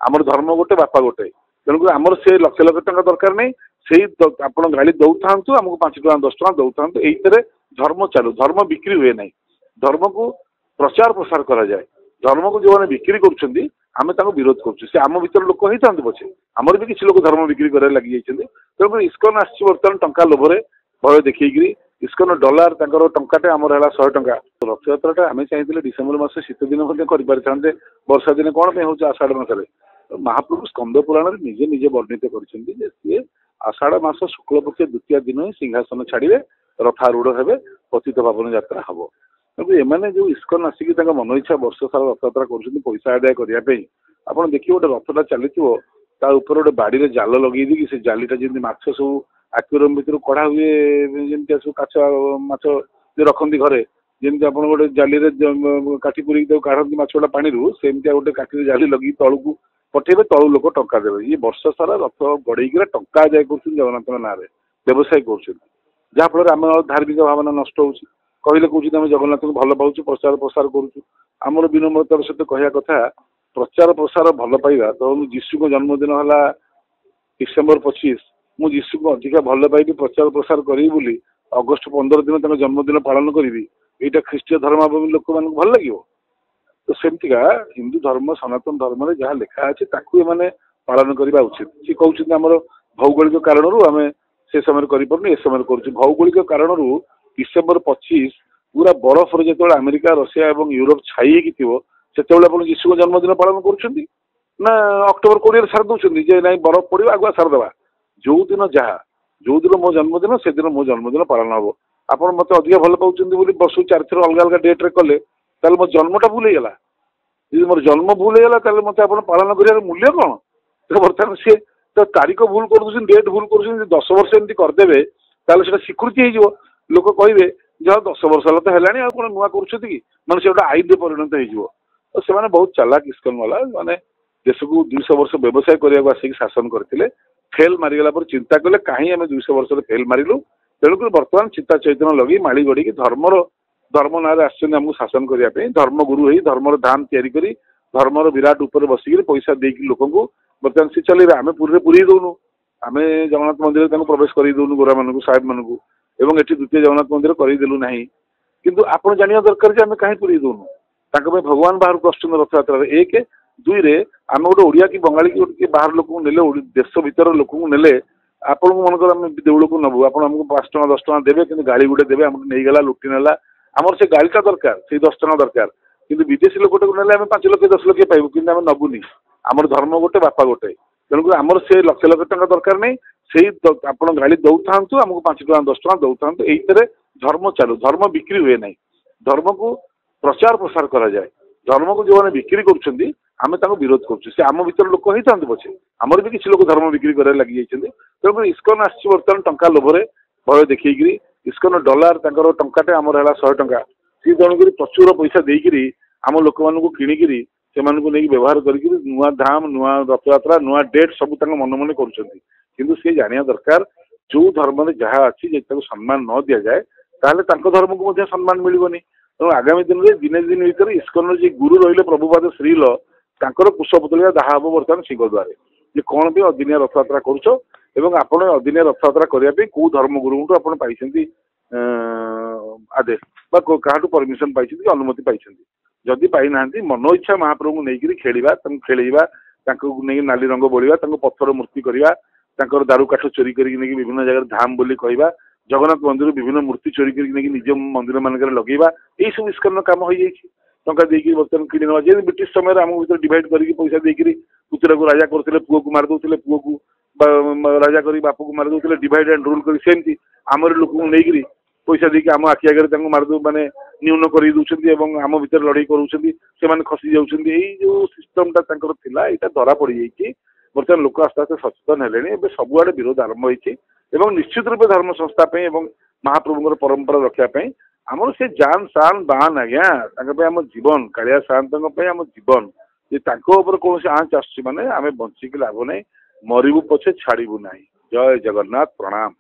आमर धर्म गोटे बापा गोटे तेणुक आमर से लक्ष लक्ष टंका दरकार नहीं से आप गाड़ी दौता आमको 5 टका 10 टका दौता ये धर्म चालू धर्म बिक्री हुए ना धर्म को प्रचार प्रसार करा जाए धर्म को जो मैंने बिक्री करें विरोध कर आम भर लोक ही था पछे आमर भी किसी लोग धर्म बिक्री कर लगी तेणुक इस्कन आसी बर्तमान टंका लोभर भय देखिए इस्कन डॉलर टंकाटे आमर है 100 टंका रथ यात्रा आम चाहिए डिसेम्बर मास शीत दिन करते वर्षा दिन कौन हो आषाढ़ मसरे महाप्रभु स्कंद पुराण निजे निजे वर्णित कर आषाढ़ मास शुक्ल पक्ष द्वितीय दिन ही सिंहासन छाड़े रथारूढ़ हे पतित पावन यात्रा हम तेणु एम जो इस्कन आसिक मन इच्छा वर्ष सारा रथ यात्रा पैसा आदाय करने आप देखिए गोटे रथटा चली गोटे बाड़ी जाल लगे से जालीटा जमी माछ सब आक्वेरियम भर कड़ा हुए जमी सब काच माछ रखती घरे जमी आप गोटे जाली काठी पूरी काढ़ती माछटा पानी सेमती गोटे काठी जाली लगी तलू को पठेबे तलू लोक टंका देवे ये वर्ष सारा रथ गड़ेक टंका आदाय कर जगन्नाथ ना व्यवसाय कर आम धार्मिक भावना नष्ट हो कहले कौन आम जगन्नाथ को भल पाचु प्रचार प्रसार करुर विनम्रतार सहित कहया कथा प्रचार प्रसार भल पाइबा तो जीशु को जन्मदिन है डिसेम्बर 25 मु जीशु को अधिक भल पाइबी प्रचार प्रसार करी अगस्ट 15 दिन जन्मदिन पालन करी यहाँ ख्रीष्टीय धर्मावलम्बी लोक मान भल लगे तो सेमतिका हिंदू धर्म सनातन धर्म में जहाँ लिखा अच्छे मैंने पालन करने उचित सी कहते आम भौगोलिक कारण आम से समय करें ए समय कर भौगोलिक कारण डिसेम्बर 25 पूरा बरफ जो अमेरिका रशिया और यूरोप छाई थो से आप जीशु को जन्मदिन पालन कर अक्टोबर 20 सारी दौरान ना बरफ पड़ो आगुआ सारदे जो दिन जहाँ जो दिन मो जन्मदिन से दिन मो जन्मदिन पालन हम आप मत अधिक भल पाँच वर्ष 4 थर अलग अलग डेट्रे कले मो जन्मटा भूल होगा जी मोर जन्म भूल होगा मत आप पालन कर मूल्य कौन तो बर्तमान सी तो तारीख भूल कर डेट भूल कर 10 वर्ष एमती करदे से स्वीकृति हो लोक कहे जहाँ 10 वर्ष है तो है कौन नुआ कर मैंने से गोटे आईन परिणत हो से बहुत चालाक इस्कन वाला माने देश को 200 वर्ष व्यवसाय करने आसिक शासन करते फेल मारिगला पर चिंता कले कहीं आम 200 वर्ष फेल मारिलु तेणुक बर्तमान चिंता चैतन्य लगे माड़ी गड़ी धर्म ना आमको शासन करने धर्म गुरु ही धर्मर धाम तैयारी धर्मर विराट ऊपर बसिक पैसा देकी लोक बर्तमान सी चलेगा आम पुरी पूरी दौनु आम जगन्नाथ मंदिर प्रवेश कर दौनु गोरा मानू साहेब मानू एवं ये द्वितीय जगन्नाथ मंदिर करदेलु ना किंतु आपड़ जाना दरकार आम कहीं पूरी दौनु भगवान बाहर को आसुन रथ यात्रा एक 2 रे आम गोटे ओडिया कि बंगाली कि बाहर लोक ने देश भीतर लोक ने आपन को मनकर आम देउल को नबू आपको 5 टका 10 टका देवे कि गाड़ी गुटे देवे आम नहीं गला लुटि नेला आमर से गाड़ीटा दरकार से 10 टका दरकार किंतु विदेशी लोकटे को ना 5 लाख 10 लाख पाइबू कि आम नबुनी आमर धर्म गोटे बापा गोटे तेणुक आमर से लक्ष लक्ष टंका दरकार नहीं से आप गाड़ी दौता आमको 5 टका 10 टका दौता ये धर्म चालू धर्म बिक्री हुए ना धर्म को प्रचार प्रसार करा जाए धर्म को जो मैंने बिक्री कर आम विरोध कर आम भर लोक ही था पछे आमर भी किसी लोग धर्म बिक्री कर लगी तेणुक इस्कन आसी बर्तमान टंका लोभर भय देखिए इस्कन डॉलर टंकाटे आमर है 100 टंका सी तेणुक प्रचुर पैसा देकर आम लोक मान किणिकी से नहीं व्यवहार कर नुआ धाम नुआ रथ यात्रा नुआ डेट सब मन मन कर सी जाना दरकार जो धर्म जहाँ अच्छी सम्मान न दि जाए धर्म को सम्मान मिलनी तेणु आगामी दिन में दिने दिन भर इस्कन जी गुरु रही प्रभुपाद श्रील कुशपुतलिया दाह हम बर्तमान सिंहद्वार ये कौन भी अदिनिया रथ यात्रा कर अदिनिया रथ यात्रा करने कौ धर्म गुरु आप आदेश क्या परमिशन पाई अनुमति पाई जदि पाई ना मन इच्छा महाप्रभु नहीं खेलवा खेलवा नहीं नाली रंग बोलिया पत्थर मूर्ति करवा दारू काठ चोरी कर विभिन्न जगह धाम बोली कहवा जगन्नाथ मंदिर विभिन्न मूर्ति चोरी कर निज मंदिर मानक लगेगा यही सब इस्कन काम हो टंका देकी बर्तमान किणी ना जी ब्रिटिश समय आम भर डिवाइड करके पैसा देकर पुतरा को राजा करते पुओ को मारिदे पुओ को राजा कर बाप को मारिदे डिवाइड एंड रूल कर सेमती आमर लोक नहीं पैसा देकी आम आखि आगे मारिदे माने न्यून कर दूसरी आम भर लड़ाई कर खसी जाऊँगी जो सिस्टमटा यहाँ धरा पड़ जाइए बर्तमान लोक आस्ते आस्ते सचेतन है सबुआड़े विरोध आरंभ हो निश्चित रूप धर्म संस्था महाप्रभुर परंपरा रखापी आमर से जान शान बान आज्ञा आम जीवन कालिया सात आम जीवन ये कौन आँच आस आम बंचिक लाभ ना मरबू पछे छाड़बू ना जय जगन्नाथ प्रणाम।